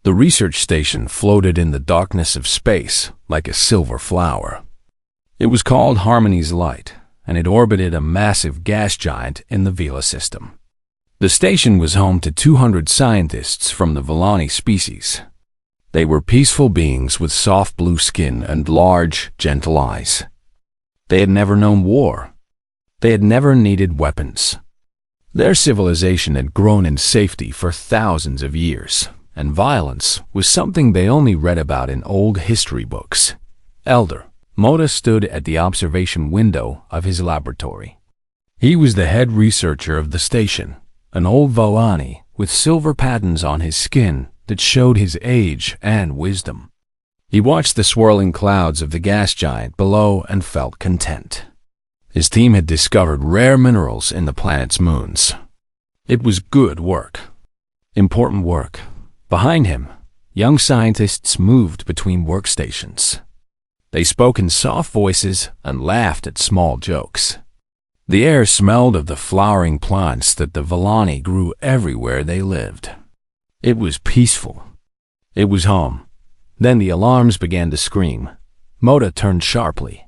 The research station floated in the darkness of space like a silver flower. It was called Harmony's Light, and it orbited a massive gas giant in the Vela system. The station was home to 200 scientists from the Vellani species. They were peaceful beings with soft blue skin and large, gentle eyes. They had never known war. They had never needed weapons. Their civilization had grown in safety for thousands of years, and violence was something they only read about in old history books. Elder Moda stood at the observation window of his laboratory. He was the head researcher of the station, an old Vellani with silver patterns on his skin that showed his age and wisdom. He watched the swirling clouds of the gas giant below and felt content. His team had discovered rare minerals in the planet's moons. It was good work. Important work. Behind him, young scientists moved between workstations. They spoke in soft voices and laughed at small jokes. The air smelled of the flowering plants that the Vellani grew everywhere they lived. It was peaceful. It was home. Then the alarms began to scream. Moda turned sharply.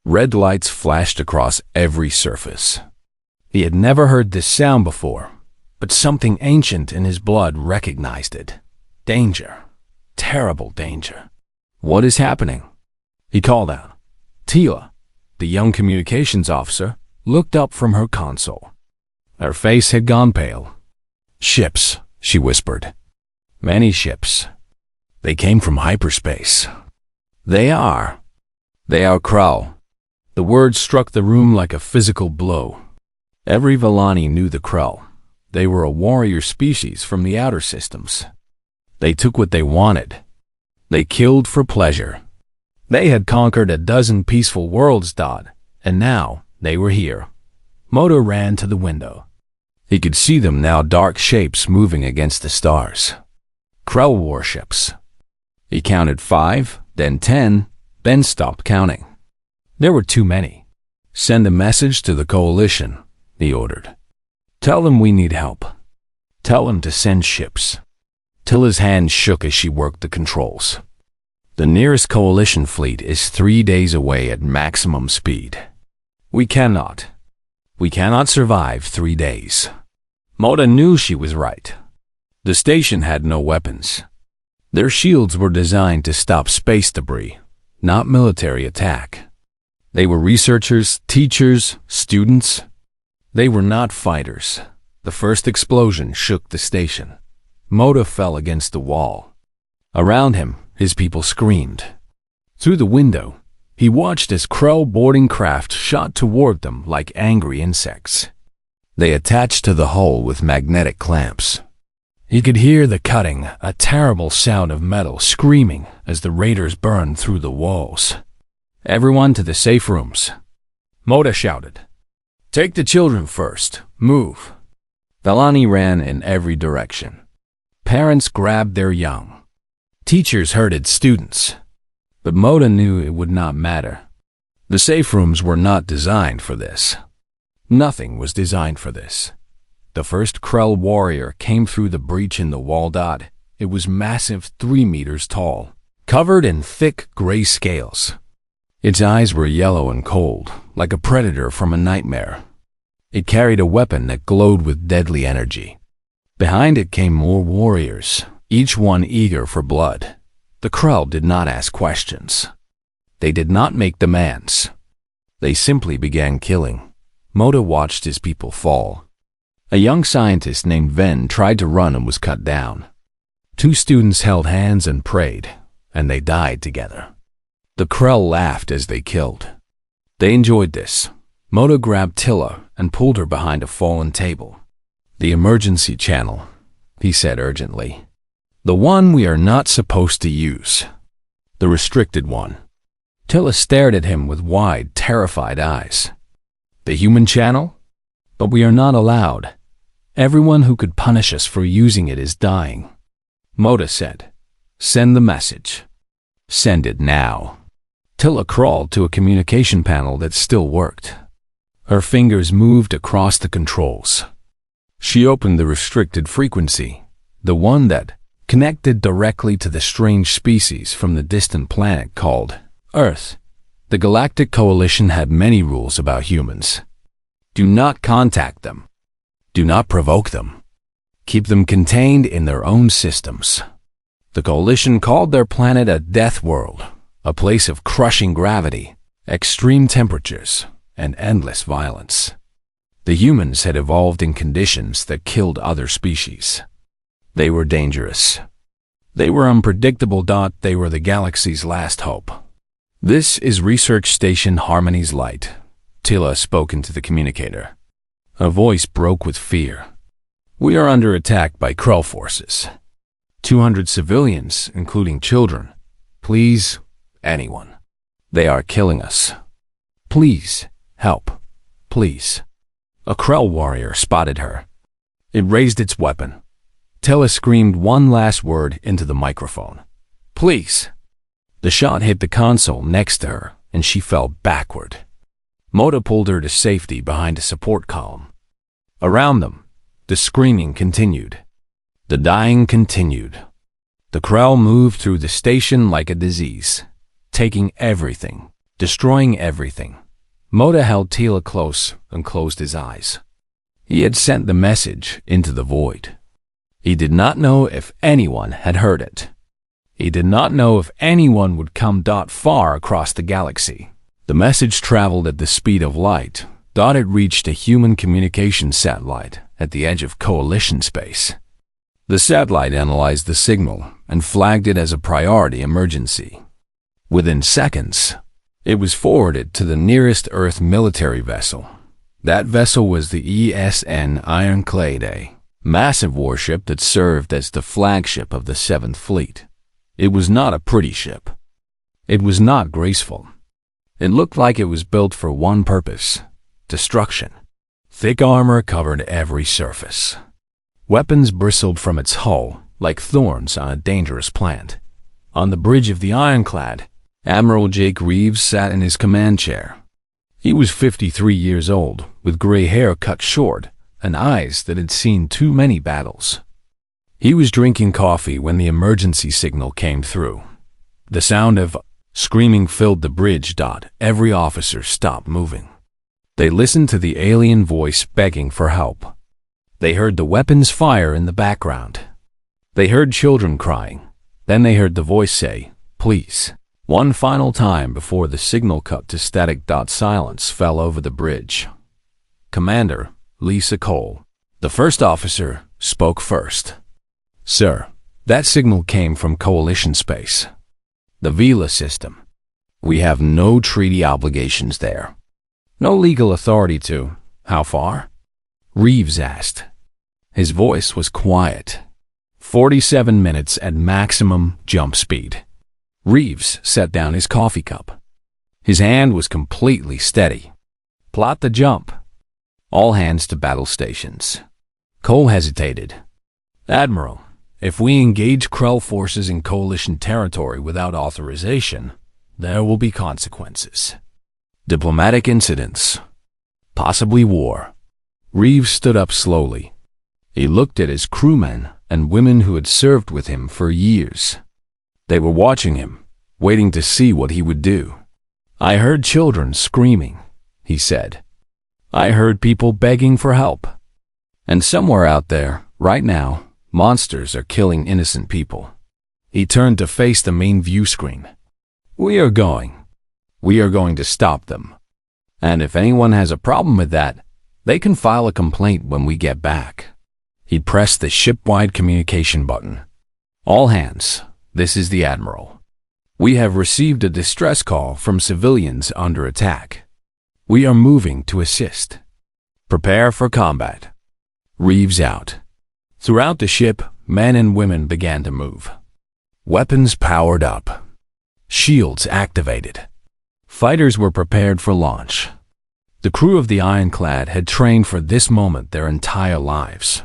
Red lights flashed across every surface. He had never heard this sound before, but something ancient in his blood recognized it. Danger. Terrible danger. What is happening? He called out. Tila, the young communications officer, looked up from her console. Her face had gone pale. Ships, she whispered. Many ships. They came from hyperspace. They are Krell. The words struck the room like a physical blow. Every Vellani knew the Krell. They were a warrior species from the outer systems. They took what they wanted. They killed for pleasure. They had conquered a dozen peaceful worlds, and now they were here. Moda ran to the window. He could see them now, dark shapes moving against the stars. Krell warships. He counted 5, then 10, then stopped counting. There were too many. Send a message to the coalition, he ordered. Tell them we need help. Tell them to send ships. Tila's hand shook as she worked the controls. The nearest coalition fleet is 3 days away at maximum speed. We cannot survive 3 days. Moda knew she was right. The station had no weapons. Their shields were designed to stop space debris, not military attack. They were researchers, teachers, students. They were not fighters. The first explosion shook the station. Moda fell against the wall. Around him, his people screamed. Through the window, he watched as Krell boarding craft shot toward them like angry insects. They attached to the hull with magnetic clamps. He could hear the cutting, a terrible sound of metal screaming as the raiders burned through the walls. Everyone to the safe rooms. Moda shouted. Take the children first. Move. Vellani ran in every direction. Parents grabbed their young. Teachers herded students. But Moda knew it would not matter. The safe rooms were not designed for this. Nothing was designed for this. The first Krell warrior came through the breach in the wall. It was massive, 3 meters tall, covered in thick gray scales. Its eyes were yellow and cold, like a predator from a nightmare. It carried a weapon that glowed with deadly energy. Behind it came more warriors, each one eager for blood. The Krell did not ask questions. They did not make demands. They simply began killing. Moda watched his people fall. A young scientist named Ven tried to run and was cut down. 2 students held hands and prayed, and they died together. The Krell laughed as they killed. They enjoyed this. Moda grabbed Tila and pulled her behind a fallen table. The emergency channel, he said urgently. The one we are not supposed to use. The restricted one. Tila stared at him with wide, terrified eyes. The human channel? But we are not allowed. Everyone who could punish us for using it is dying. Moda said, Send the message. Send it now. Tila crawled to a communication panel that still worked. Her fingers moved across the controls. She opened the restricted frequency, the one that connected directly to the strange species from the distant planet called Earth. The Galactic Coalition had many rules about humans. Do not contact them. Do not provoke them. Keep them contained in their own systems. The Coalition called their planet a death world, a place of crushing gravity, extreme temperatures, and endless violence. The humans had evolved in conditions that killed other species. They were dangerous. They were unpredictable. They were the galaxy's last hope. "This is Research Station Harmony's Light," Tila spoke into the communicator. Her voice broke with fear. "We are under attack by Krull forces. 200 civilians, including children. Please, anyone. They are killing us. Please, help. Please." A Krull warrior spotted her. It raised its weapon. Tila screamed one last word into the microphone. "Please." The shot hit the console next to her, and she fell backward. Mota pulled her to safety behind a support column. Around them, the screaming continued. The dying continued. The Krull moved through the station like a disease, taking everything, destroying everything. Mota held Tila close and closed his eyes. He had sent the message into the void. He did not know if anyone had heard it. He did not know if anyone would come far across the galaxy. The message traveled at the speed of light. It reached a human communication satellite at the edge of Coalition space. The satellite analyzed the signal and flagged it as a priority emergency. Within seconds, it was forwarded to the nearest Earth military vessel. That vessel was the ESN Ironclad, a massive warship that served as the flagship of the 7th Fleet. It was not a pretty ship. It was not graceful. It looked like it was built for one purpose: destruction. Thick armor covered every surface. Weapons bristled from its hull like thorns on a dangerous plant. On the bridge of the Ironclad, Admiral Jake Reeves sat in his command chair. He was 53 years old, with gray hair cut short and eyes that had seen too many battles. He was drinking coffee when the emergency signal came through. The sound of screaming filled the bridge. Every officer stopped moving. They listened to the alien voice begging for help. They heard the weapons fire in the background. They heard children crying. Then they heard the voice say, "Please." One final time before the signal cut to static. Silence fell over the bridge. Commander Lisa Cole, the first officer, spoke first. "Sir, that signal came from Coalition space. The Vela system. We have no treaty obligations there. No legal authority to. How far?" Reeves asked. His voice was quiet. 47 minutes at maximum jump speed. Reeves set down his coffee cup. His hand was completely steady. "Plot the jump. All hands to battle stations." Cole hesitated. "Admiral, if we engage Krull forces in Coalition territory without authorization, there will be consequences. Diplomatic incidents. Possibly war." Reeves stood up slowly. He looked at his crewmen and women who had served with him for years. They were watching him, waiting to see what he would do. "I heard children screaming," he said. "I heard people begging for help. And somewhere out there, right now, monsters are killing innocent people." He turned to face the main view screen. We are going to stop them. And if anyone has a problem with that, they can file a complaint when we get back." He pressed the ship-wide communication button. "All hands, this is the Admiral. We have received a distress call from civilians under attack. We are moving to assist. Prepare for combat." Reeves out. Throughout the ship, men and women began to move. Weapons powered up. Shields activated. Fighters were prepared for launch. The crew of the Ironclad had trained for this moment their entire lives.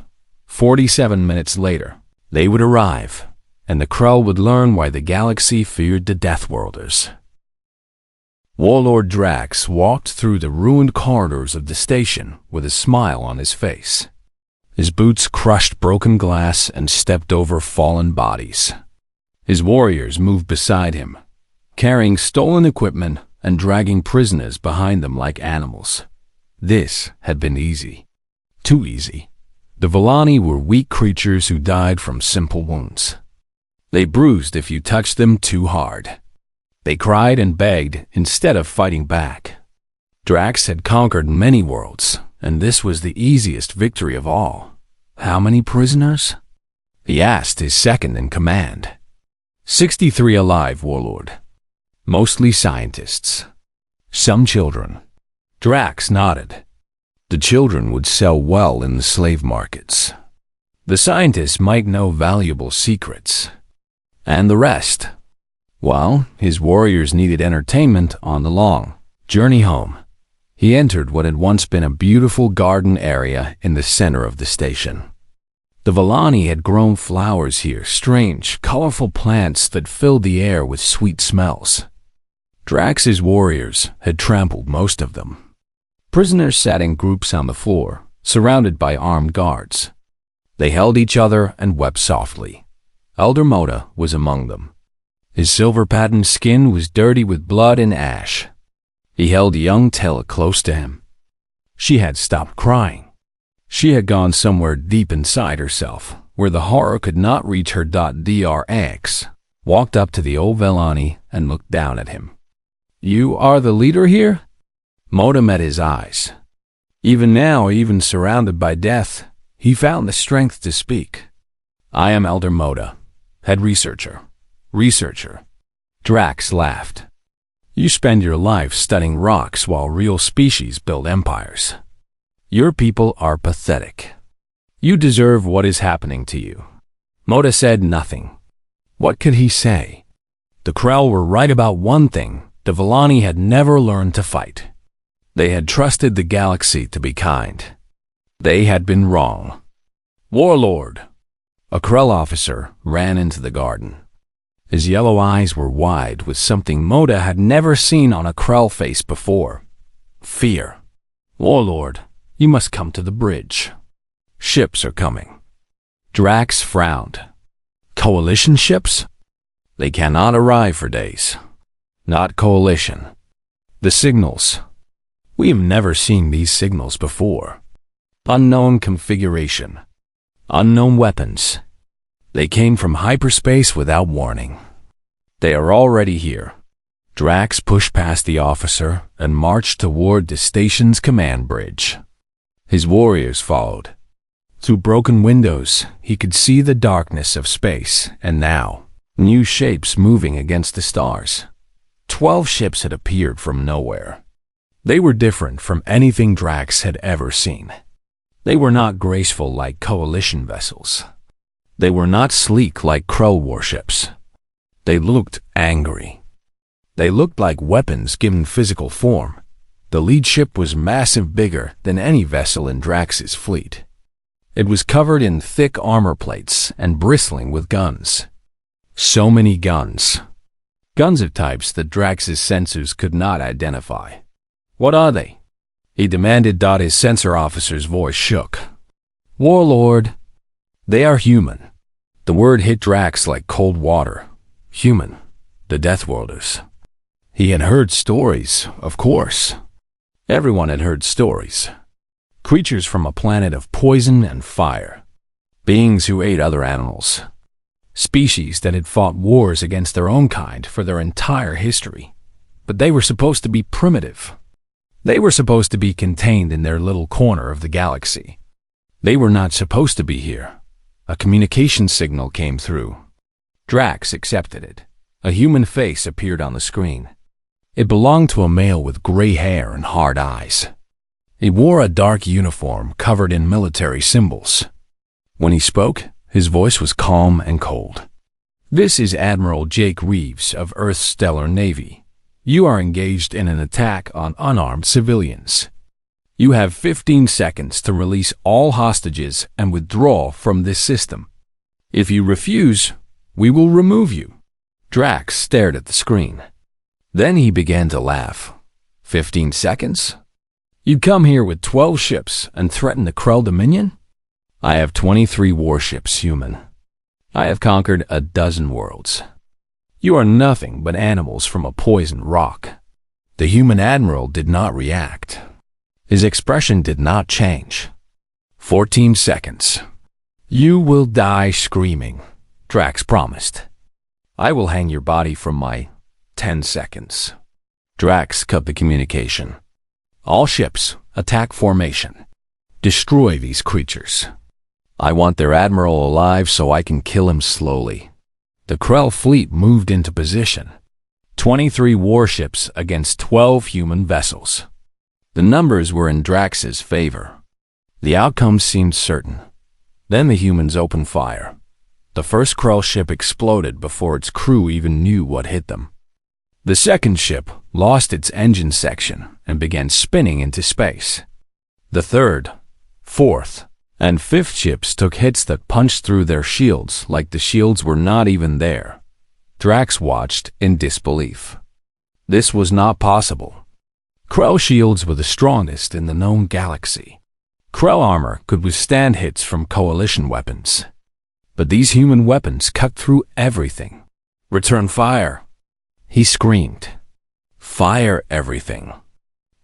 47 minutes later, they would arrive, and the Krull would learn why the galaxy feared the Deathworlders. Warlord Drax walked through the ruined corridors of the station with a smile on his face. His boots crushed broken glass and stepped over fallen bodies. His warriors moved beside him, carrying stolen equipment and dragging prisoners behind them like animals. This had been easy. Too easy. The Villani were weak creatures who died from simple wounds. They bruised if you touched them too hard. They cried and begged instead of fighting back. Drax had conquered many worlds, and this was the easiest victory of all. How many prisoners? He asked his second in command. 63 alive, Warlord. Mostly scientists. Some children. Drax nodded. The children would sell well in the slave markets. The scientists might know valuable secrets. And the rest? Well, his warriors needed entertainment on the long journey home. He entered what had once been a beautiful garden area in the center of the station. The Villani had grown flowers here, strange, colorful plants that filled the air with sweet smells. Drax's warriors had trampled most of them. Prisoners sat in groups on the floor, surrounded by armed guards. They held each other and wept softly. Elder Moda was among them. His silver-patterned skin was dirty with blood and ash. He held young Tella close to him. She had stopped crying. She had gone somewhere deep inside herself, where the horror could not reach her. Drax walked up to the old Villani and looked down at him. You are the leader here? Moda met his eyes. Even now, even surrounded by death, he found the strength to speak. I am Elder Moda, head researcher. Researcher. Drax laughed. You spend your life studying rocks while real species build empires. Your people are pathetic. You deserve what is happening to you. Moda said nothing. What could he say? The Krell were right about one thing. The Villani had never learned to fight. They had trusted the galaxy to be kind. They had been wrong. Warlord! A Krell officer ran into the garden. His yellow eyes were wide with something Moda had never seen on a Krell face before. Fear. Warlord, you must come to the bridge. Ships are coming. Drax frowned. Coalition ships? They cannot arrive for days. Not coalition. The signals. We have never seen these signals before. Unknown configuration. Unknown weapons. They came from hyperspace without warning. They are already here. Drax pushed past the officer and marched toward the station's command bridge. His warriors followed. Through broken windows, he could see the darkness of space, and now, new shapes moving against the stars. 12 ships had appeared from nowhere. They were different from anything Drax had ever seen. They were not graceful like coalition vessels. They were not sleek like Krell warships. They looked angry. They looked like weapons given physical form. The lead ship was massive, bigger than any vessel in Drax's fleet. It was covered in thick armor plates and bristling with guns. So many guns. Guns of types that Drax's sensors could not identify. What are they? He demanded. His sensor officer's voice shook. Warlord. They are human. The word hit Drax like cold water. Human. The Deathworlders. He had heard stories, of course. Everyone had heard stories. Creatures from a planet of poison and fire. Beings who ate other animals. Species that had fought wars against their own kind for their entire history. But they were supposed to be primitive. They were supposed to be contained in their little corner of the galaxy. They were not supposed to be here. A communication signal came through. Drax accepted it. A human face appeared on the screen. It belonged to a male with gray hair and hard eyes. He wore a dark uniform covered in military symbols. When he spoke, his voice was calm and cold. This is Admiral Jake Reeves of Earth's Stellar Navy. You are engaged in an attack on unarmed civilians. You have 15 seconds to release all hostages and withdraw from this system. If you refuse, we will remove you. Drax stared at the screen. Then he began to laugh. 15 seconds? You'd come here with 12 ships and threaten the Krell Dominion? I have 23 warships, human. I have conquered a dozen worlds. You are nothing but animals from a poisoned rock. The human admiral did not react. His expression did not change. 14 seconds. You will die screaming, Drax promised. I will hang your body from my 10 seconds. Drax cut the communication. All ships, attack formation. Destroy these creatures. I want their admiral alive so I can kill him slowly. The Krell fleet moved into position. 23 warships against 12 human vessels. The numbers were in Drax's favor. The outcome seemed certain. Then the humans opened fire. The first Krell ship exploded before its crew even knew what hit them. The second ship lost its engine section and began spinning into space. The third, fourth, and fifth ships took hits that punched through their shields like the shields were not even there. Drax watched in disbelief. This was not possible. Krell shields were the strongest in the known galaxy. Krell armor could withstand hits from coalition weapons. But these human weapons cut through everything. Return fire, he screamed. Fire everything.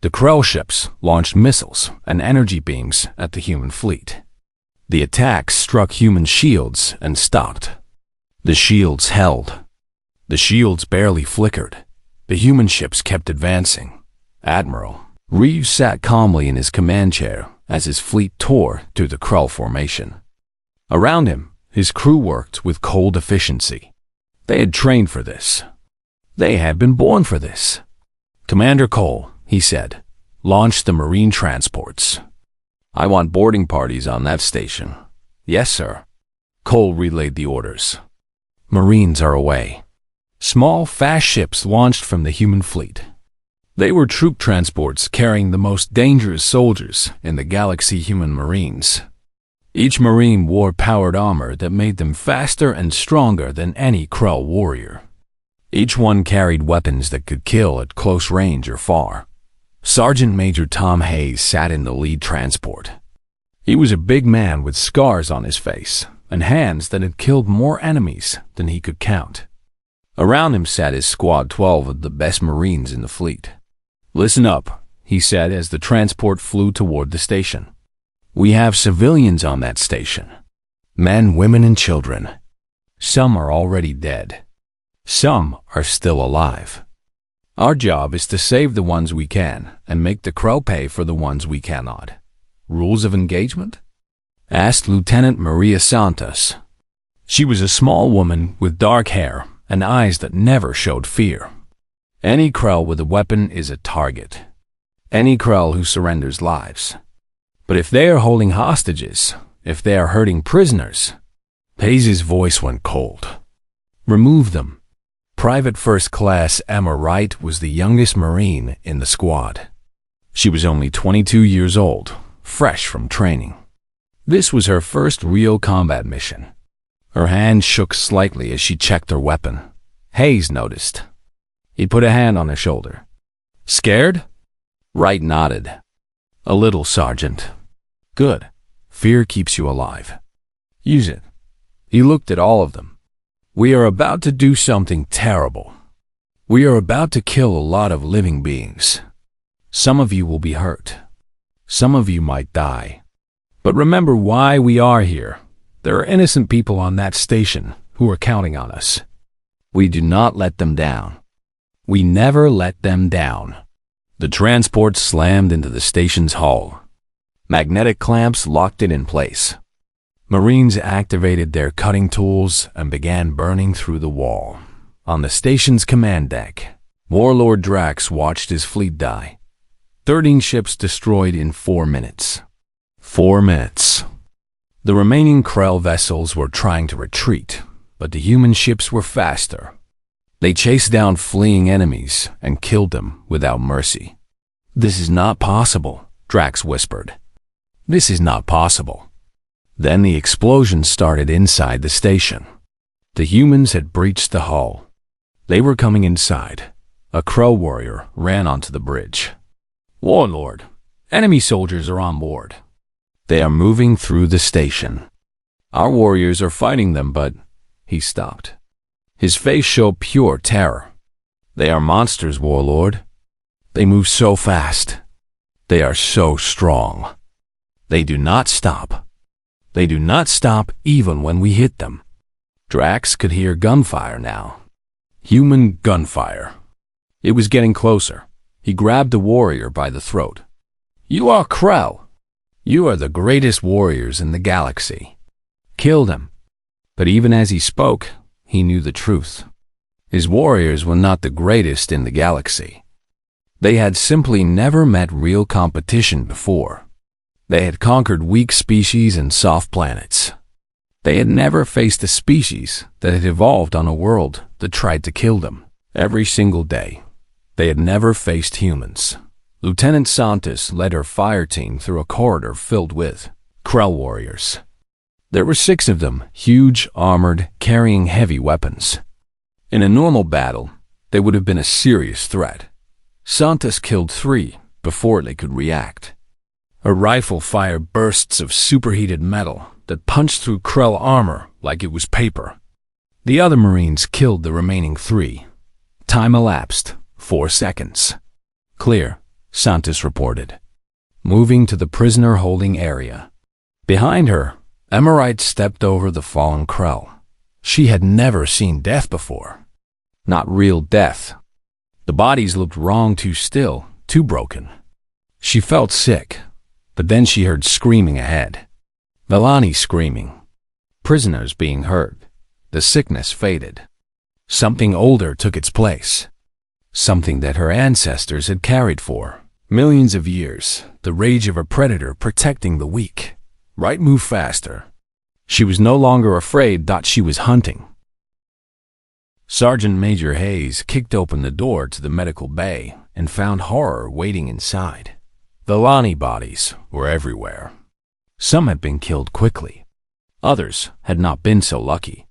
The Krell ships launched missiles and energy beams at the human fleet. The attacks struck human shields and stopped. The shields held. The shields barely flickered. The human ships kept advancing. Admiral Reeves sat calmly in his command chair as his fleet tore through the Krell formation. Around him, his crew worked with cold efficiency. They had trained for this. They had been born for this. Commander Cole, he said, launch the marine transports. I want boarding parties on that station. Yes, sir. Cole relayed the orders. Marines are away. Small, fast ships launched from the human fleet. They were troop transports carrying the most dangerous soldiers in the galaxy human marines. Each marine wore powered armor that made them faster and stronger than any Krell warrior. Each one carried weapons that could kill at close range or far. Sergeant Major Tom Hayes sat in the lead transport. He was a big man with scars on his face and hands that had killed more enemies than he could count. Around him sat his squad 12 of the best Marines in the fleet. Listen up, he said as the transport flew toward the station. We have civilians on that station. Men, women, and children. Some are already dead. Some are still alive. Our job is to save the ones we can and make the Krell pay for the ones we cannot. Rules of engagement? Asked Lieutenant Maria Santos. She was a small woman with dark hair and eyes that never showed fear. Any Krell with a weapon is a target. Any Krell who surrenders lives. But if they are holding hostages, if they are hurting prisoners, Hayes' voice went cold. Remove them. Private First Class Emma Wright was the youngest Marine in the squad. She was only 22 years old, fresh from training. This was her first real combat mission. Her hand shook slightly as she checked her weapon. Hayes noticed. He put a hand on her shoulder. Scared? Wright nodded. A little, Sergeant. Good. Fear keeps you alive. Use it. He looked at all of them. We are about to do something terrible. We are about to kill a lot of living beings. Some of you will be hurt. Some of you might die. But remember why we are here. There are innocent people on that station who are counting on us. We do not let them down. We never let them down. The transport slammed into the station's hull. Magnetic clamps locked it in place. Marines activated their cutting tools and began burning through the wall. On the station's command deck, Warlord Drax watched his fleet die. 13 ships destroyed in 4 minutes. 4 minutes. The remaining Krell vessels were trying to retreat, but the human ships were faster. They chased down fleeing enemies and killed them without mercy. This is not possible, Drax whispered. This is not possible. Then the explosion started inside the station. The humans had breached the hull. They were coming inside. A Krell warrior ran onto the bridge. Warlord, enemy soldiers are on board. They are moving through the station. Our warriors are fighting them, but he stopped. His face showed pure terror. They are monsters, warlord. They move so fast. They are so strong. They do not stop. They do not stop even when we hit them. Drax could hear gunfire now. Human gunfire. It was getting closer. He grabbed the warrior by the throat. You are Krell. You are the greatest warriors in the galaxy. Killed him. But even as he spoke, he knew the truth. His warriors were not the greatest in the galaxy. They had simply never met real competition before. They had conquered weak species and soft planets. They had never faced a species that had evolved on a world that tried to kill them every single day. They had never faced humans. Lieutenant Santos led her fire team through a corridor filled with Krell warriors. There were 6 of them, huge, armored, carrying heavy weapons. In a normal battle, they would have been a serious threat. Santos killed 3 before they could react. Her rifle fired bursts of superheated metal that punched through Krell armor like it was paper. The other Marines killed the remaining 3. Time elapsed, 4 seconds. Clear, Santos reported, moving to the prisoner-holding area. Behind her, Emerite stepped over the fallen Krell. She had never seen death before. Not real death. The bodies looked wrong, too still, too broken. She felt sick, but then she heard screaming ahead. Vellani screaming. Prisoners being hurt. The sickness faded. Something older took its place. Something that her ancestors had carried for millions of years. The rage of a predator protecting the weak. Right move faster. She was no longer afraid that she was hunting. Sergeant Major Hayes kicked open the door to the medical bay and found horror waiting inside. Vellani bodies were everywhere. Some had been killed quickly. Others had not been so lucky.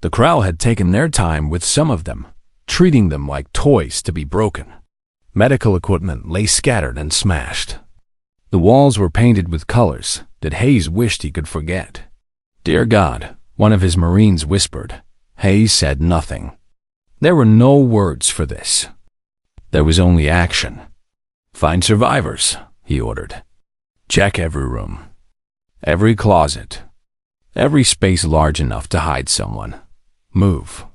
The Krell had taken their time with some of them, treating them like toys to be broken. Medical equipment lay scattered and smashed. The walls were painted with colors that Hayes wished he could forget. Dear God, one of his Marines whispered. Hayes said nothing. There were no words for this. There was only action. Find survivors, he ordered. Check every room. Every closet. Every space large enough to hide someone. Move.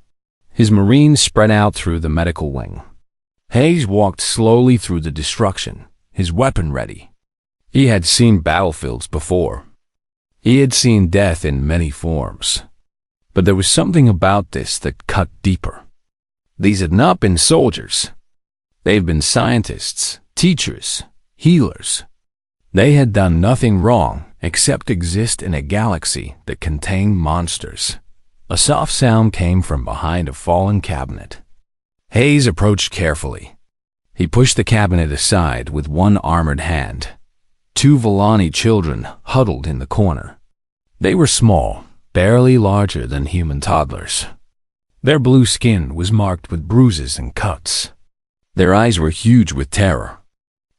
His Marines spread out through the medical wing. Hayes walked slowly through the destruction, his weapon ready. He had seen battlefields before. He had seen death in many forms. But there was something about this that cut deeper. These had not been soldiers. They had been scientists, teachers, healers. They had done nothing wrong except exist in a galaxy that contained monsters. A soft sound came from behind a fallen cabinet. Hayes approached carefully. He pushed the cabinet aside with one armored hand. 2 Vellani children huddled in the corner. They were small, barely larger than human toddlers. Their blue skin was marked with bruises and cuts. Their eyes were huge with terror.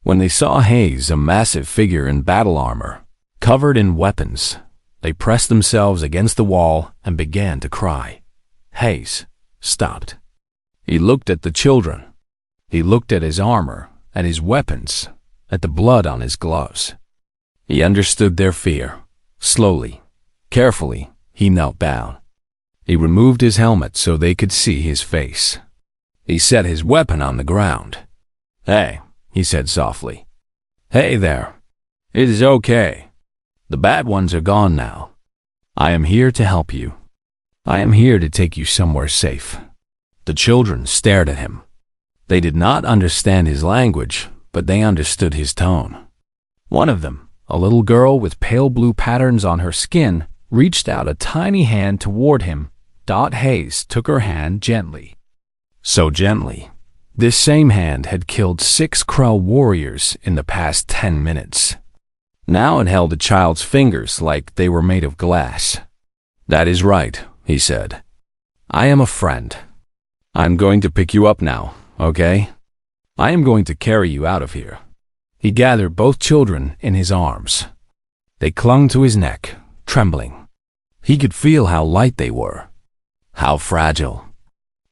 When they saw Hayes, a massive figure in battle armor, covered in weapons, they pressed themselves against the wall and began to cry. Hayes stopped. He looked at the children. He looked at his armor, at his weapons, at the blood on his gloves. He understood their fear. Slowly, carefully, he knelt down. He removed his helmet so they could see his face. He set his weapon on the ground. Hey, he said softly. Hey there. It is okay. The bad ones are gone now. I am here to help you. I am here to take you somewhere safe. The children stared at him. They did not understand his language, but they understood his tone. One of them, a little girl with pale blue patterns on her skin, reached out a tiny hand toward him. Hayes took her hand gently. So gently. This same hand had killed 6 Krell warriors in the past 10 minutes. Now it held the child's fingers like they were made of glass. That is right, he said. I am a friend. I'm going to pick you up now, okay? I am going to carry you out of here. He gathered both children in his arms. They clung to his neck, trembling. He could feel how light they were, how fragile.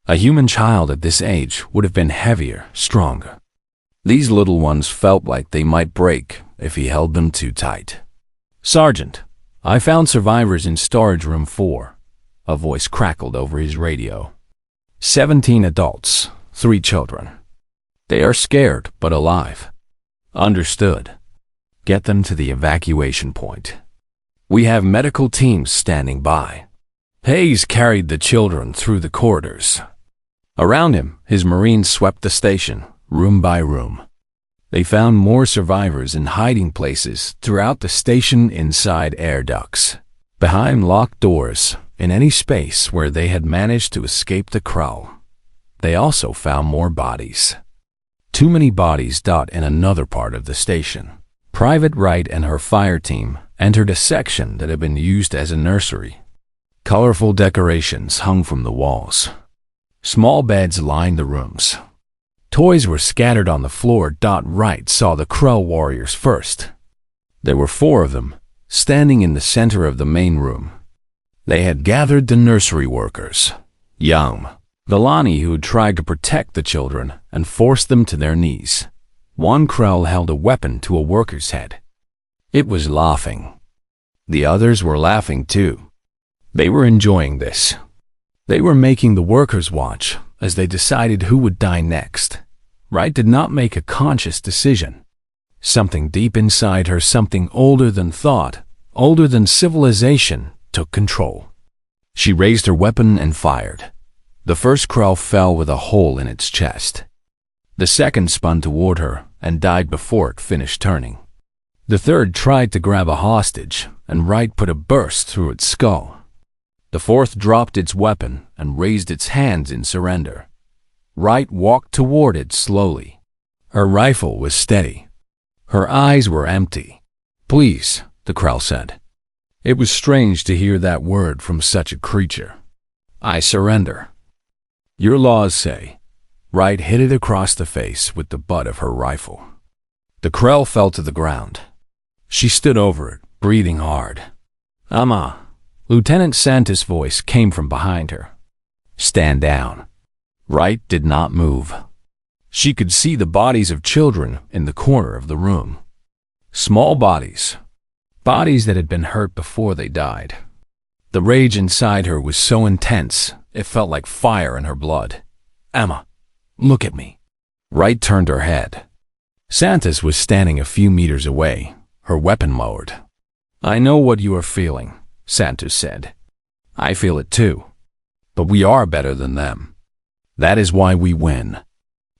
A human child at this age would have been heavier, stronger. These little ones felt like they might break if he held them too tight. "Sergeant, I found survivors in Storage Room 4, a voice crackled over his radio. 17 adults, 3 children. They are scared but alive." "Understood. Get them to the evacuation point. We have medical teams standing by." Hayes carried the children through the corridors. Around him, his Marines swept the station, room by room. They found more survivors in hiding places throughout the station, inside air ducts, behind locked doors, in any space where they had managed to escape the Krull. They also found more bodies. Too many bodies. In another part of the station, Private Wright and her fire team entered a section that had been used as a nursery. Colorful decorations hung from the walls. Small beds lined the rooms. Toys were scattered on the floor. Wright saw the Krull warriors first. There were 4 of them, standing in the center of the main room. They had gathered the nursery workers, young Villani, who had tried to protect the children and forced them to their knees. One Krull held a weapon to a worker's head. It was laughing. The others were laughing too. They were enjoying this. They were making the workers watch as they decided who would die next. Wright did not make a conscious decision. Something deep inside her, something older than thought, older than civilization, took control. She raised her weapon and fired. The first Krull fell with a hole in its chest. The second spun toward her and died before it finished turning. The third tried to grab a hostage, and Wright put a burst through its skull. The fourth dropped its weapon and raised its hands in surrender. Wright walked toward it slowly. Her rifle was steady. Her eyes were empty. "Please," the Krull said. It was strange to hear that word from such a creature. "I surrender." "Your laws say." Wright hit it across the face with the butt of her rifle. The Krull fell to the ground. She stood over it, breathing hard. "Amma." Lieutenant Santa's voice came from behind her. "Stand down." Wright did not move. She could see the bodies of children in the corner of the room. Small bodies. Bodies that had been hurt before they died. The rage inside her was so intense, it felt like fire in her blood. "Emma, look at me." Wright turned her head. Santos was standing a few meters away, her weapon lowered. "I know what you are feeling," Santos said. "I feel it too. But we are better than them. That is why we win.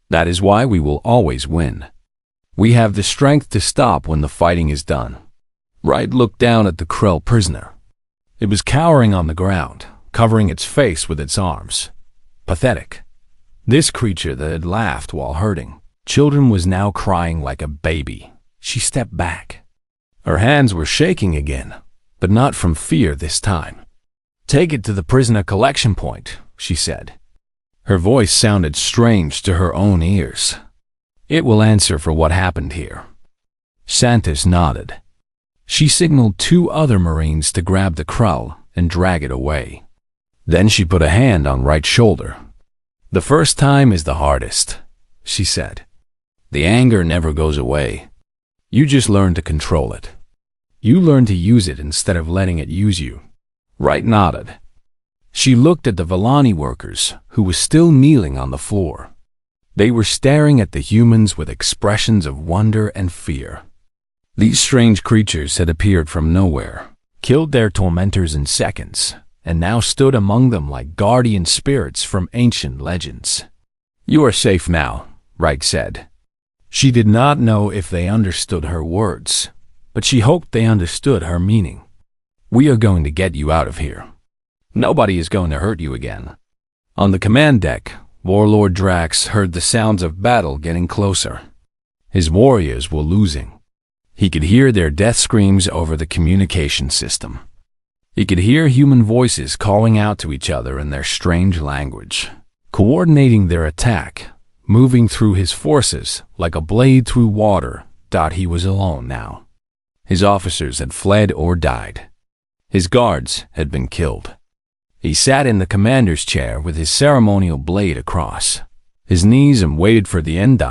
That is why we will always win. We have the strength to stop when the fighting is done." Wright looked down at the Krull prisoner. It was cowering on the ground, covering its face with its arms. Pathetic. This creature that had laughed while hurting children was now crying like a baby. She stepped back. Her hands were shaking again, but not from fear this time. "Take it to the prisoner collection point," she said. Her voice sounded strange to her own ears. "It will answer for what happened here." Santos nodded. She signaled 2 other Marines to grab the Krull and drag it away. Then she put a hand on Wright's shoulder. "The first time is the hardest," she said. "The anger never goes away. You just learn to control it. You learn to use it instead of letting it use you." Wright nodded. She looked at the Villani workers, who were still kneeling on the floor. They were staring at the humans with expressions of wonder and fear. These strange creatures had appeared from nowhere, killed their tormentors in seconds, and now stood among them like guardian spirits from ancient legends. "You are safe now," Wright said. She did not know if they understood her words, but she hoped they understood her meaning. "We are going to get you out of here. Nobody is going to hurt you again." On the command deck, Warlord Drax heard the sounds of battle getting closer. His warriors were losing. He could hear their death screams over the communication system. He could hear human voices calling out to each other in their strange language, coordinating their attack, moving through his forces like a blade through water. He was alone now. His officers had fled or died. His guards had been killed. He sat in the commander's chair with his ceremonial blade across his knees and waited for the end.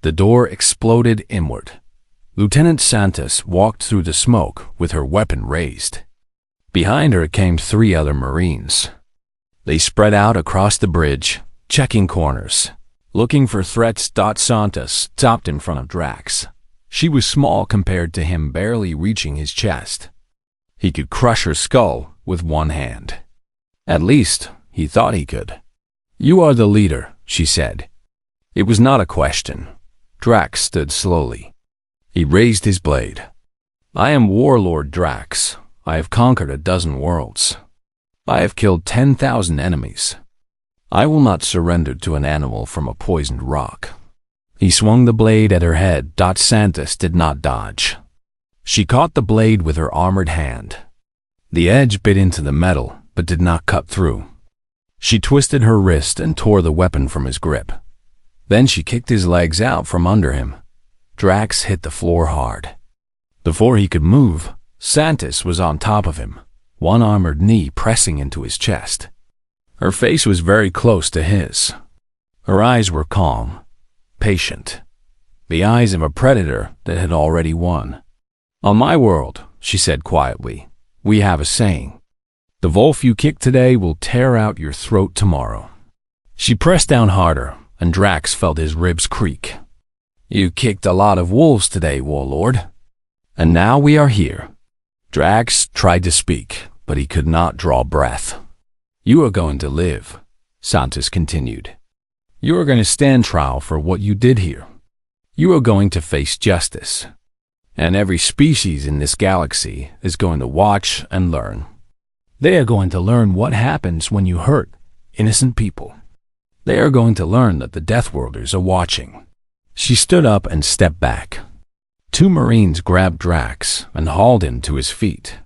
The door exploded inward. Lieutenant Santos walked through the smoke with her weapon raised. Behind her came 3 other Marines. They spread out across the bridge, checking corners, looking for threats. Santos stopped in front of Drax. She was small compared to him, barely reaching his chest. He could crush her skull with one hand. At least, he thought he could. "You are the leader," she said. It was not a question. Drax stood slowly. He raised his blade. "I am Warlord Drax. I have conquered a dozen worlds. I have killed 10,000 enemies. I will not surrender to an animal from a poisoned rock." He swung the blade at her head. Santos did not dodge. She caught the blade with her armored hand. The edge bit into the metal, but did not cut through. She twisted her wrist and tore the weapon from his grip. Then she kicked his legs out from under him. Drax hit the floor hard. Before he could move, Santos was on top of him, one armored knee pressing into his chest. Her face was very close to his. Her eyes were calm, patient, the eyes of a predator that had already won. "On my world," she said quietly, "we have a saying. The wolf you kick today will tear out your throat tomorrow." She pressed down harder, and Drax felt his ribs creak. "You kicked a lot of wolves today, Warlord. And now we are here." Drax tried to speak, but he could not draw breath. "You are going to live," Santos continued. "You are going to stand trial for what you did here. You are going to face justice. And every species in this galaxy is going to watch and learn. They are going to learn what happens when you hurt innocent people. They are going to learn that the Deathworlders are watching." She stood up and stepped back. 2 Marines grabbed Drax and hauled him to his feet.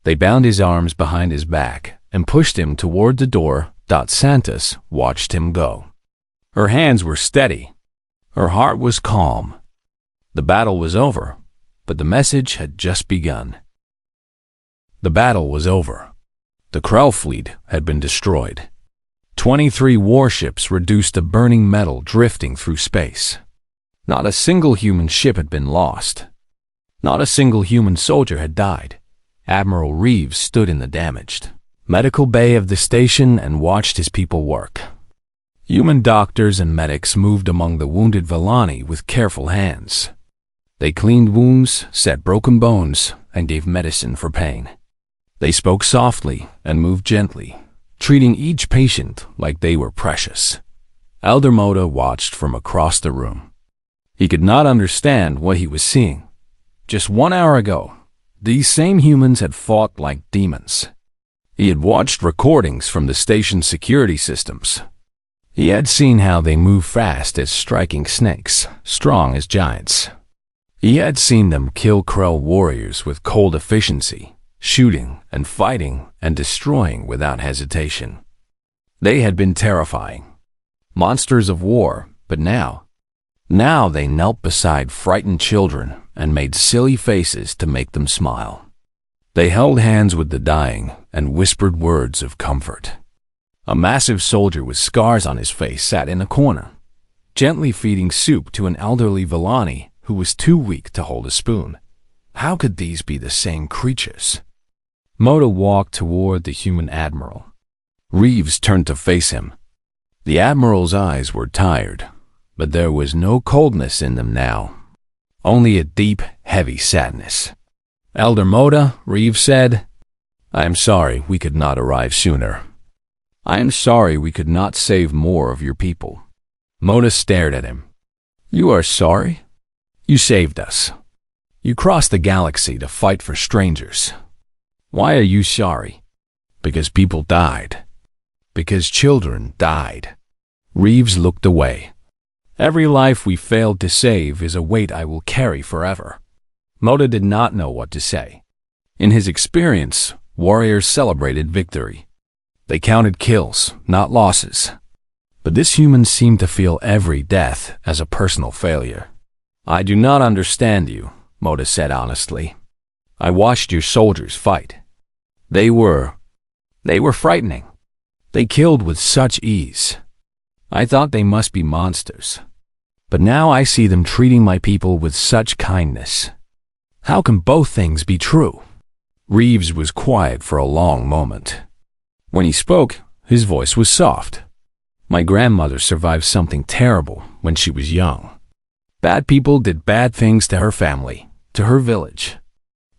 They bound his arms behind his back and pushed him toward the door. Santos watched him go. Her hands were steady. Her heart was calm. The battle was over, but the message had just begun. The battle was over. The Krell fleet had been destroyed. 23 warships reduced to burning metal drifting through space. Not a single human ship had been lost. Not a single human soldier had died. Admiral Reeves stood in the damaged medical bay of the station and watched his people work. Human doctors and medics moved among the wounded Villani with careful hands. They cleaned wounds, set broken bones, and gave medicine for pain. They spoke softly and moved gently, treating each patient like they were precious. Elder Moda watched from across the room. He could not understand what he was seeing. Just 1 hour ago, these same humans had fought like demons. He had watched recordings from the station's security systems. He had seen how they move fast as striking snakes, strong as giants. He had seen them kill Krell warriors with cold efficiency, shooting and fighting and destroying without hesitation. They had been terrifying. Monsters of war, but now they knelt beside frightened children and made silly faces to make them smile. They held hands with the dying and whispered words of comfort. A massive soldier with scars on his face sat in a corner, gently feeding soup to an elderly Villani who was too weak to hold a spoon. How could these be the same creatures? Moda walked toward the human admiral. Reeves turned to face him. The admiral's eyes were tired, but there was no coldness in them now, only a deep, heavy sadness. "Elder Moda," Reeves said, "I am sorry we could not arrive sooner. I am sorry we could not save more of your people." Moda stared at him. "You are sorry? You saved us. You crossed the galaxy to fight for strangers. Why are you sorry?" "Because people died. Because children died." Reeves looked away. "Every life we failed to save is a weight I will carry forever." Moda did not know what to say. In his experience, warriors celebrated victory. They counted kills, not losses. But this human seemed to feel every death as a personal failure. "I do not understand you," Moda said honestly. I watched your soldiers fight. They were frightening. They killed with such ease. I thought they must be monsters. But now I see them treating my people with such kindness. How can both things be true? Reeves was quiet for a long moment. When he spoke, his voice was soft. My grandmother survived something terrible when she was young. Bad people did bad things to her family, to her village.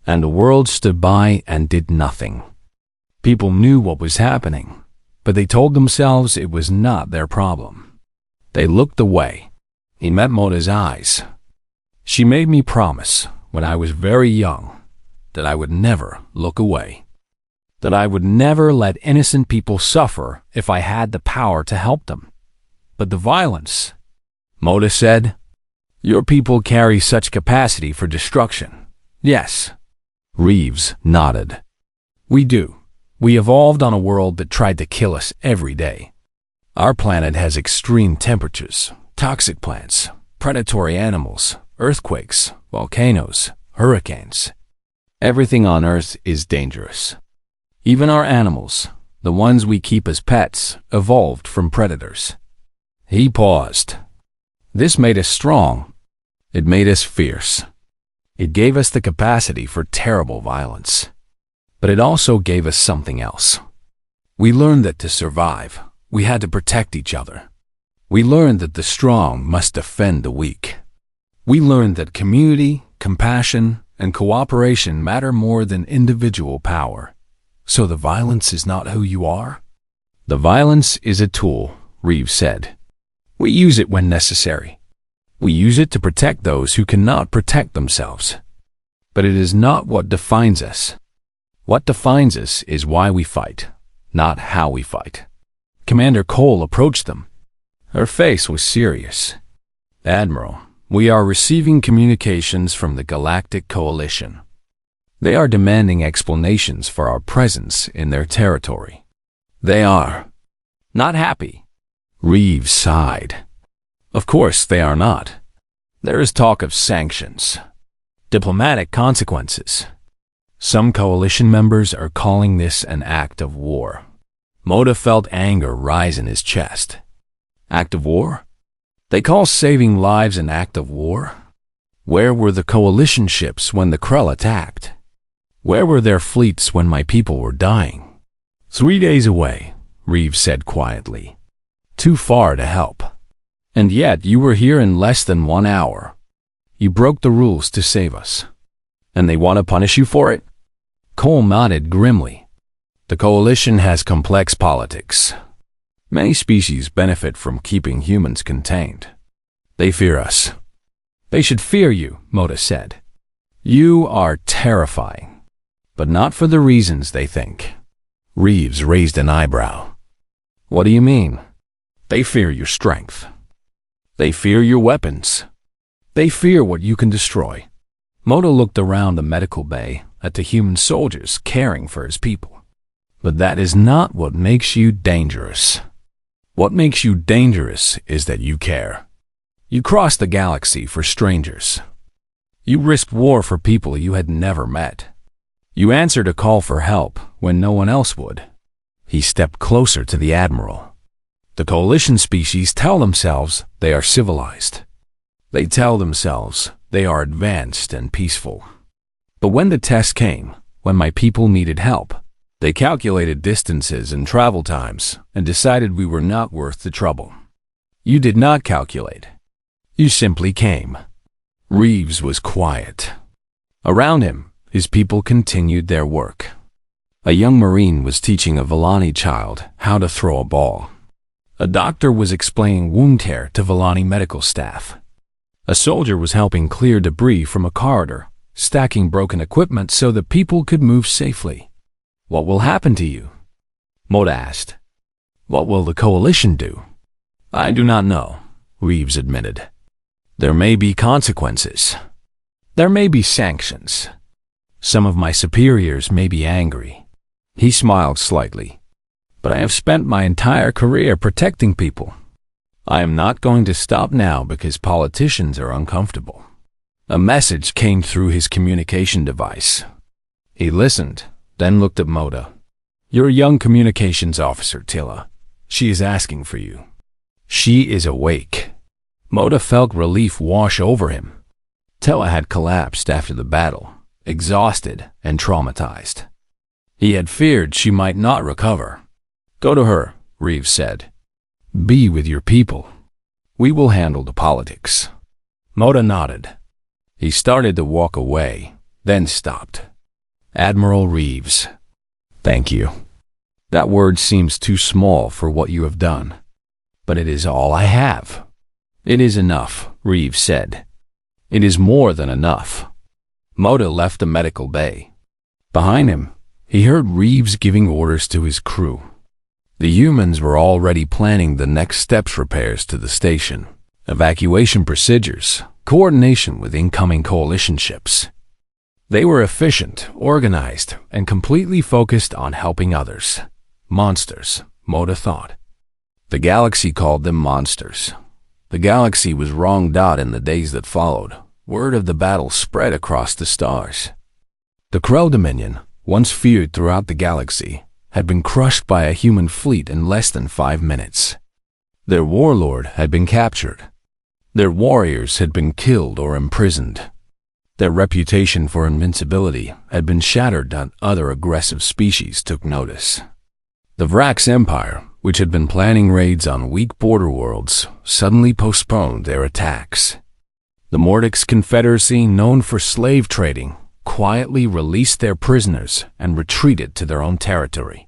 And the world stood by and did nothing. People knew what was happening, but they told themselves it was not their problem. They looked away. He met Moda's eyes. She made me promise, when I was very young, that I would never look away. That I would never let innocent people suffer if I had the power to help them. But the violence, Moda said, your people carry such capacity for destruction. Yes. Reeves nodded. We do. We evolved on a world that tried to kill us every day. Our planet has extreme temperatures, toxic plants, predatory animals, earthquakes, volcanoes, hurricanes. Everything on Earth is dangerous. Even our animals, the ones we keep as pets, evolved from predators. He paused. This made us strong. It made us fierce. It gave us the capacity for terrible violence. But it also gave us something else. We learned that to survive, we had to protect each other. We learned that the strong must defend the weak. We learned that community, compassion, and cooperation matter more than individual power. So the violence is not who you are? The violence is a tool, Reeves said. We use it when necessary. We use it to protect those who cannot protect themselves. But it is not what defines us. What defines us is why we fight, not how we fight. Commander Cole approached them. Her face was serious. Admiral, we are receiving communications from the Galactic Coalition. They are demanding explanations for our presence in their territory. They are not happy. Reeves sighed. Of course they are not. There is talk of sanctions, diplomatic consequences. Some coalition members are calling this an act of war. Moda felt anger rise in his chest. Act of war? They call saving lives an act of war? Where were the coalition ships when the Krell attacked? Where were their fleets when my people were dying? 3 days away, Reeves said quietly. Too far to help. And yet you were here in less than 1 hour. You broke the rules to save us. And they want to punish you for it? Cole nodded grimly. The coalition has complex politics. Many species benefit from keeping humans contained. They fear us. They should fear you, Moda said. You are terrifying, but not for the reasons they think. Reeves raised an eyebrow. What do you mean? They fear your strength. They fear your weapons. They fear what you can destroy. Moda looked around the medical bay at the human soldiers caring for his people. But that is not what makes you dangerous. What makes you dangerous is that you care. You crossed the galaxy for strangers. You risked war for people you had never met. You answered a call for help when no one else would. He stepped closer to the Admiral. The coalition species tell themselves they are civilized. They tell themselves they are advanced and peaceful. But when the test came, when my people needed help, they calculated distances and travel times and decided we were not worth the trouble. You did not calculate. You simply came. Reeves was quiet. Around him, his people continued their work. A young Marine was teaching a Villani child how to throw a ball. A doctor was explaining wound care to Villani medical staff. A soldier was helping clear debris from a corridor, stacking broken equipment so the people could move safely. What will happen to you? Moda asked. What will the coalition do? I do not know, Reeves admitted. There may be consequences. There may be sanctions. Some of my superiors may be angry. He smiled slightly. But I have spent my entire career protecting people. I am not going to stop now because politicians are uncomfortable. A message came through his communication device. He listened, then looked at Moda. "You're a young communications officer, Tilla. She is asking for you." "She is awake." Moda felt relief wash over him. Tilla had collapsed after the battle, exhausted and traumatized. He had feared she might not recover. "Go to her," Reeves said. "Be with your people. We will handle the politics." Moda nodded. He started to walk away, then stopped. "Admiral Reeves, thank you. That word seems too small for what you have done, but it is all I have." "It is enough," Reeves said. "It is more than enough." Moda left the medical bay. Behind him, he heard Reeves giving orders to his crew. The humans were already planning the next steps: repairs to the station, evacuation procedures, coordination with incoming coalition ships. They were efficient, organized, and completely focused on helping others. Monsters, Moda thought. The galaxy called them monsters. The galaxy was wronged out in the days that followed. Word of the battle spread across the stars. The Krell Dominion, once feared throughout the galaxy, had been crushed by a human fleet in less than 5 minutes. Their warlord had been captured. Their warriors had been killed or imprisoned. Their reputation for invincibility had been shattered, and other aggressive species took notice. The Vrax Empire, which had been planning raids on weak border worlds, suddenly postponed their attacks. The Mordix Confederacy, known for slave trading, quietly released their prisoners and retreated to their own territory.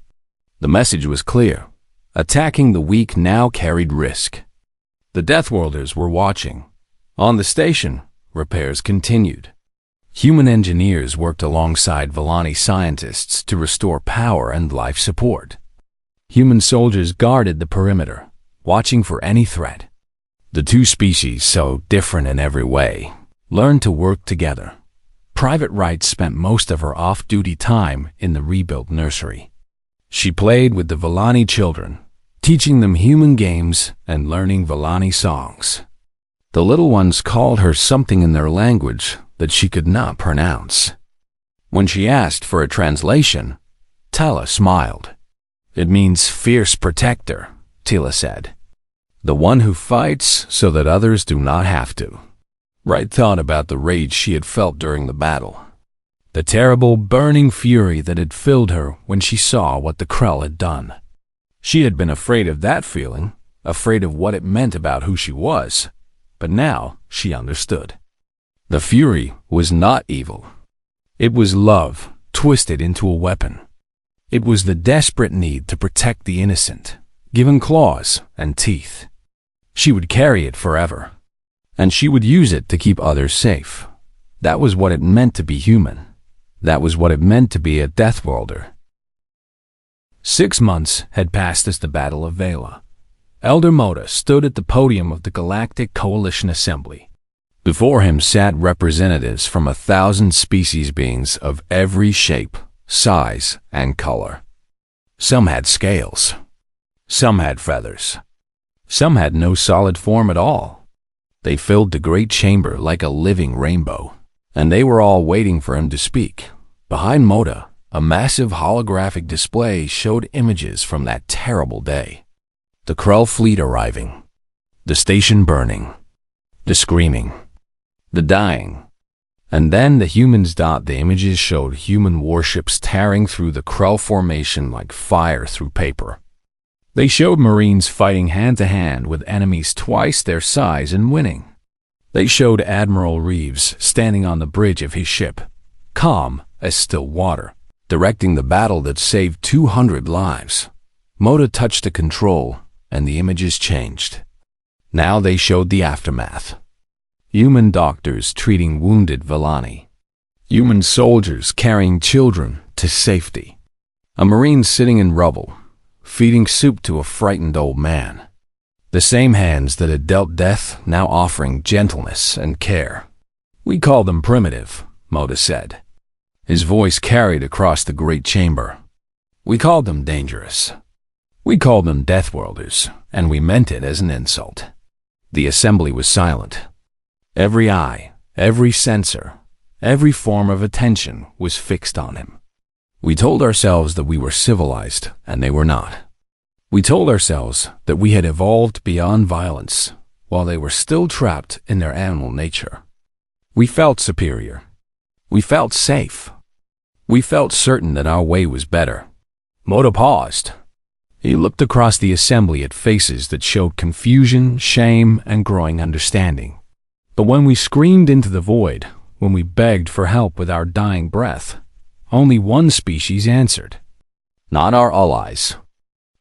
The message was clear: attacking the weak now carried risk. The Deathworlders were watching. On the station, repairs continued. Human engineers worked alongside Villani scientists to restore power and life support. Human soldiers guarded the perimeter, watching for any threat. The two species, so different in every way, learned to work together. Private Wright spent most of her off-duty time in the rebuilt nursery. She played with the Villani children, teaching them human games and learning Villani songs. The little ones called her something in their language that she could not pronounce. When she asked for a translation, Tilla smiled. "It means fierce protector," Tilla said. "The one who fights so that others do not have to." Wright thought about the rage she had felt during the battle. The terrible, burning fury that had filled her when she saw what the Krell had done. She had been afraid of that feeling, afraid of what it meant about who she was, but now she understood. The fury was not evil. It was love, twisted into a weapon. It was the desperate need to protect the innocent, given claws and teeth. She would carry it forever, and she would use it to keep others safe. That was what it meant to be human. That was what it meant to be a Deathworlder. 6 months had passed as the Battle of Vela. Elder Moda stood at the podium of the Galactic Coalition Assembly. Before him sat representatives from 1,000 species beings of every shape, size, and color. Some had scales. Some had feathers. Some had no solid form at all. They filled the great chamber like a living rainbow, and they were all waiting for him to speak. Behind Moda, a massive holographic display showed images from that terrible day. The Krell fleet arriving, the station burning, the screaming, the dying. And then the humans. The images showed human warships tearing through the Krell formation like fire through paper. They showed Marines fighting hand-to-hand with enemies twice their size and winning. They showed Admiral Reeves standing on the bridge of his ship, calm as still water, directing the battle that saved 200 lives. Moda touched the control, and the images changed. Now they showed the aftermath. Human doctors treating wounded Villani. Human soldiers carrying children to safety. A Marine sitting in rubble, feeding soup to a frightened old man. The same hands that had dealt death now offering gentleness and care. "We call them primitive," Moda said. His voice carried across the great chamber. "We called them dangerous. We called them Deathworlders, and we meant it as an insult." The assembly was silent. Every eye, every sensor, Every form of attention was fixed on him. We told ourselves that we were civilized, and they were not. We told ourselves that we had evolved beyond violence, while they were still trapped in their animal nature. We felt superior. We felt safe. We felt certain that our way was better. Moda paused. He looked across the assembly at faces that showed confusion, shame, and growing understanding. But when we screamed into the void, when we begged for help with our dying breath, only one species answered. Not our allies.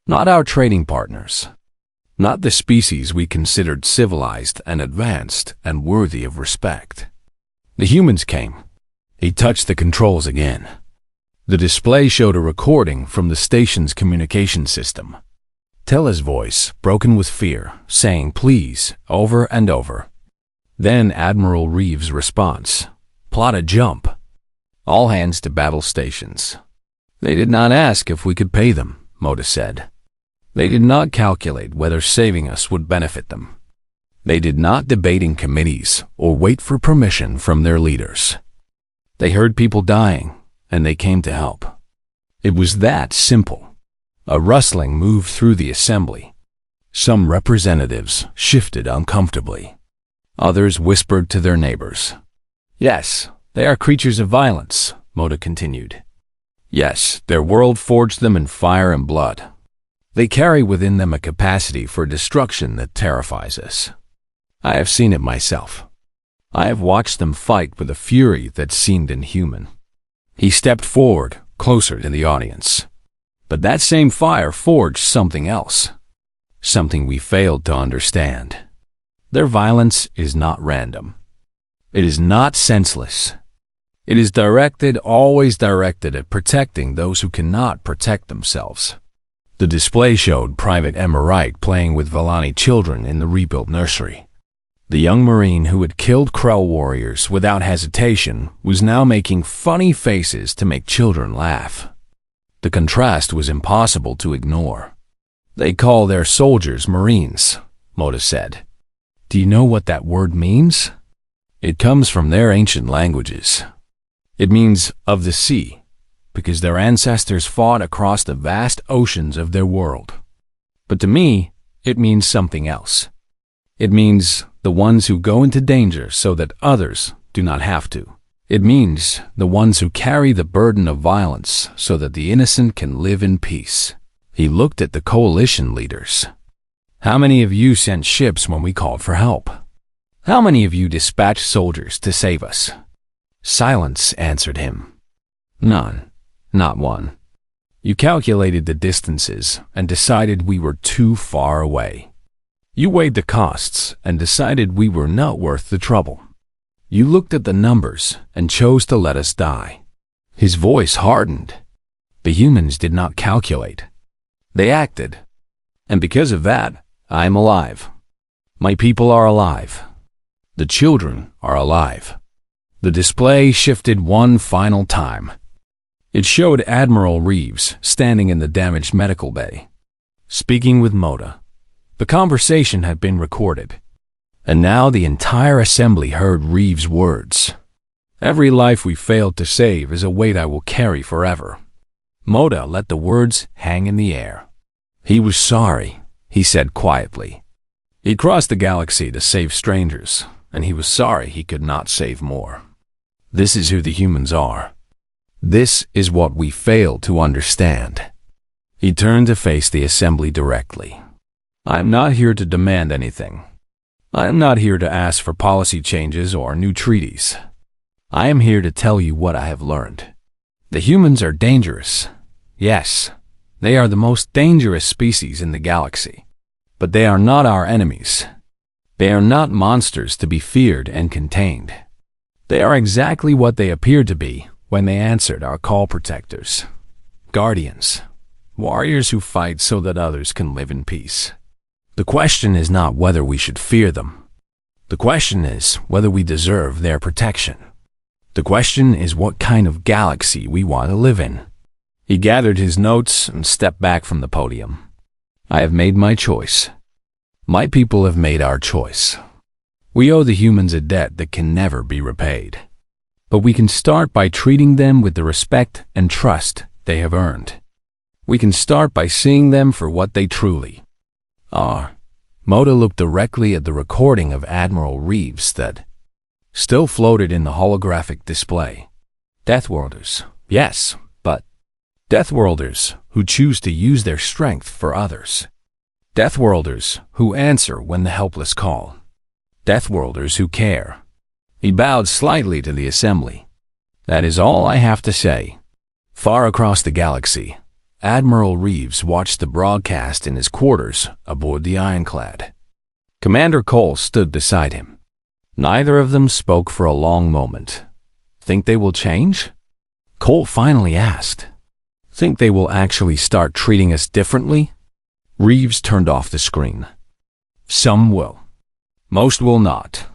Not our trading partners. Not the species we considered civilized and advanced and worthy of respect. The humans came. He touched the controls again. The display showed a recording from the station's communication system. Tella's voice, broken with fear, saying please over and over. Then Admiral Reeves' response. Plot a jump. All hands to battle stations. They did not ask if we could pay them, Moda said. They did not calculate whether saving us would benefit them. They did not debate in committees or wait for permission from their leaders. They heard people dying, and they came to help. It was that simple. A rustling moved through the assembly. Some representatives shifted uncomfortably. Others whispered to their neighbors. Yes, they are creatures of violence, Moda continued. Yes, their world forged them in fire and blood. They carry within them a capacity for destruction that terrifies us. I have seen it myself. I have watched them fight with a fury that seemed inhuman. He stepped forward, closer to the audience. But that same fire forged something else. Something we failed to understand. Their violence is not random. It is not senseless. It is directed, always directed at protecting those who cannot protect themselves. The display showed Private Emma Wright playing with Vellani children in the rebuilt nursery. The young Marine who had killed Krell warriors without hesitation was now making funny faces to make children laugh. The contrast was impossible to ignore. They call their soldiers Marines, Moda said. Do you know what that word means? It comes from their ancient languages. It means of the sea, because their ancestors fought across the vast oceans of their world. But to me, it means something else. It means the ones who go into danger so that others do not have to. It means the ones who carry the burden of violence so that the innocent can live in peace. He looked at the coalition leaders. How many of you sent ships when we called for help? How many of you dispatched soldiers to save us? Silence answered him. None. Not one. You calculated the distances and decided we were too far away. You weighed the costs and decided we were not worth the trouble. You looked at the numbers and chose to let us die. His voice hardened. The humans did not calculate. They acted. And because of that, I am alive. My people are alive. The children are alive. The display shifted one final time. It showed Admiral Reeves standing in the damaged medical bay, speaking with Moda. The conversation had been recorded, and now the entire assembly heard Reeves' words. Every life we failed to save is a weight I will carry forever. Moda let the words hang in the air. He was sorry, he said quietly. He crossed the galaxy to save strangers, and he was sorry he could not save more. This is who the humans are. This is what we failed to understand. He turned to face the assembly directly. I am not here to demand anything. I am not here to ask for policy changes or new treaties. I am here to tell you what I have learned. The humans are dangerous. Yes, they are the most dangerous species in the galaxy. But they are not our enemies. They are not monsters to be feared and contained. They are exactly what they appeared to be when they answered our call. Protectors, guardians, warriors who fight so that others can live in peace. The question is not whether we should fear them. The question is whether we deserve their protection. The question is what kind of galaxy we want to live in. He gathered his notes and stepped back from the podium. I have made my choice. My people have made our choice. We owe the humans a debt that can never be repaid. But we can start by treating them with the respect and trust they have earned. We can start by seeing them for what they truly are. Moda looked directly at the recording of Admiral Reeves that still floated in the holographic display. Deathworlders, yes, but Deathworlders who choose to use their strength for others. Deathworlders who answer when the helpless call. Deathworlders who care. He bowed slightly to the assembly. That is all I have to say. Far across the galaxy, Admiral Reeves watched the broadcast in his quarters aboard the Ironclad. Commander Cole stood beside him. Neither of them spoke for a long moment. Think they will change? Cole finally asked. Think they will actually start treating us differently? Reeves turned off the screen. Some will. Most will not.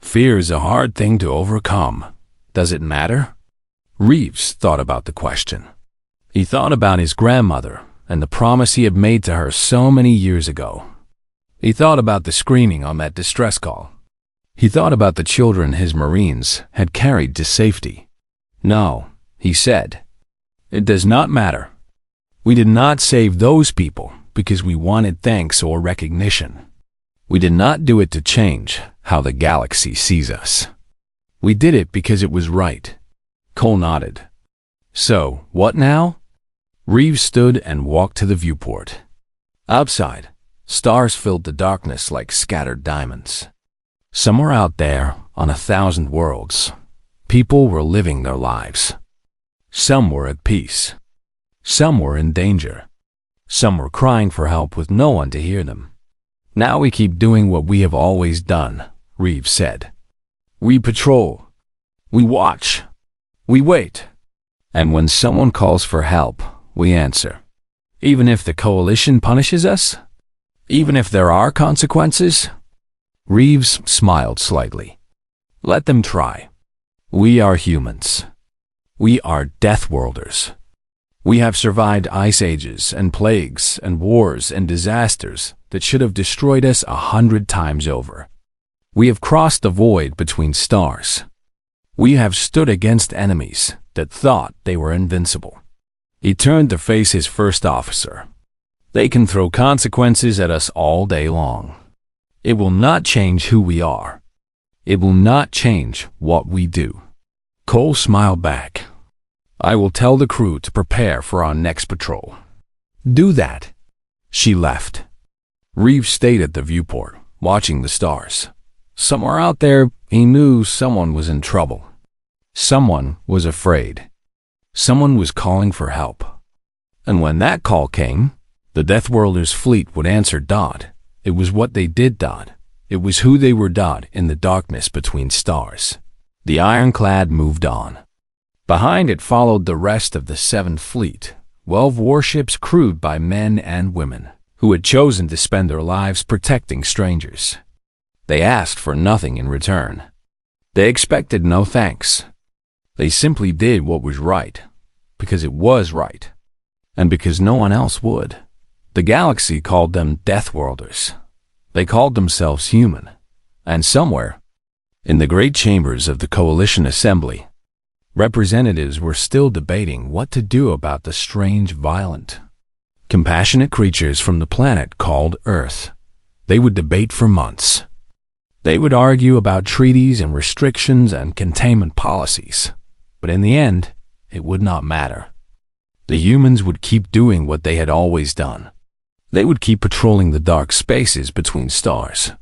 Fear is a hard thing to overcome. Does it matter? Reeves thought about the question. He thought about his grandmother and the promise he had made to her so many years ago. He thought about the screening on that distress call. He thought about the children his Marines had carried to safety. No, he said. It does not matter. We did not save those people because we wanted thanks or recognition. We did not do it to change how the galaxy sees us. We did it because it was right. Cole nodded. So, what now? Reeves stood and walked to the viewport. Outside, stars filled the darkness like scattered diamonds. Somewhere out there, on 1,000 worlds, people were living their lives. Some were at peace. Some were in danger. Some were crying for help with no one to hear them. Now we keep doing what we have always done, Reeves said. We patrol. We watch. We wait. And when someone calls for help, we answer. Even if the coalition punishes us? Even if there are consequences? Reeves smiled slightly. Let them try. We are humans. We are Deathworlders. We have survived ice ages and plagues and wars and disasters that should have destroyed us 100 times over. We have crossed the void between stars. We have stood against enemies that thought they were invincible. He turned to face his first officer. They can throw consequences at us all day long. It will not change who we are. It will not change what we do. Cole smiled back. I will tell the crew to prepare for our next patrol. Do that. She left. Reeves stayed at the viewport, watching the stars. Somewhere out there, he knew someone was in trouble. Someone was afraid. Someone was calling for help. And when that call came, the Deathworlders' fleet would answer. It was what they did. It was who they were. In the darkness between stars. The Ironclad moved on. Behind it followed the rest of the 7th Fleet, 12 warships crewed by men and women who had chosen to spend their lives protecting strangers. They asked for nothing in return. They expected no thanks. They simply did what was right, because it was right, and because no one else would. The galaxy called them Deathworlders. They called themselves human, and somewhere, in the great chambers of the Coalition Assembly, representatives were still debating what to do about the strange, violent, compassionate creatures from the planet called Earth. They would debate for months. They would argue about treaties and restrictions and containment policies. But in the end, it would not matter. The humans would keep doing what they had always done. They would keep patrolling the dark spaces between stars.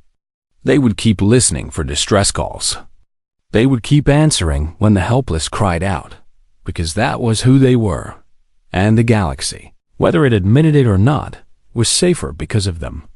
They would keep listening for distress calls. They would keep answering when the helpless cried out, because that was who they were. And the galaxy, whether it admitted it or not, was safer because of them.